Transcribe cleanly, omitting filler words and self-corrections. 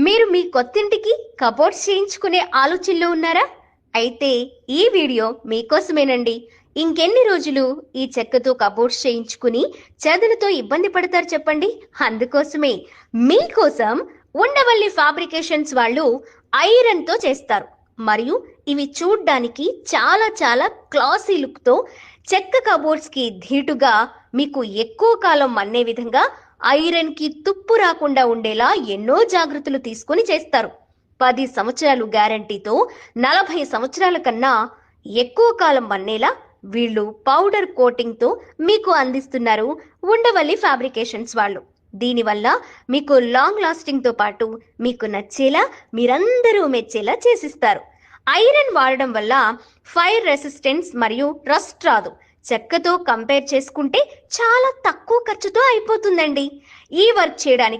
మీరు మీ కొత్తింటికి కబోర్డ్స్ చేయించుకునే ఆలోచనలో ఉన్నారా? అయితే ఈ వీడియో మీకోసమేనండి. ఇంకెన్ని రోజులు ఈ చెక్కతో కబోర్డ్స్ చేయించుకుని చెదలతో ఇబ్బంది పడతారు చెప్పండి? అందుకోసమే మీకోసం ఉండవల్లి ఫ్యాబ్రికేషన్స్ వాళ్ళు ఐరన్ తో చేస్తారు. మరియు ఇవి చూడ్డానికి చాలా చాలా క్లాసీ లుక్ తో చెక్క కబోర్డ్స్ కి ధీటుగా మీకు ఎక్కువ కాలం మన్నే విధంగా ఐరన్ కి తుప్పు రాకుండా ఉండేలా ఎన్నో జాగ్రత్తలు తీసుకొని చేస్తారు. 10 సంవత్సరాలు గ్యారంటీతో 40 సంవత్సరాల కన్నా ఎక్కువ కాలం మన్నేలా వీళ్ళు పౌడర్ కోటింగ్ తో మీకు అందిస్తున్నారు ఉండవల్లి ఫ్యాబ్రికేషన్స్ వాళ్ళు. దీనివల్ల మీకు లాంగ్ లాస్టింగ్ తో పాటు మీకు నచ్చేలా మీరందరూ మెచ్చేలా చేసిస్తారు. ఐరన్ వాడడం వల్ల ఫైర్ రెసిస్టెన్స్ మరియు రస్ట్ రాదు. చెక్కతో కంపేర్ చేసుకుంటే చాలా తక్కువ ఖర్చుతో అయిపోతుందండి. ఈ వర్క్ చేయడానికి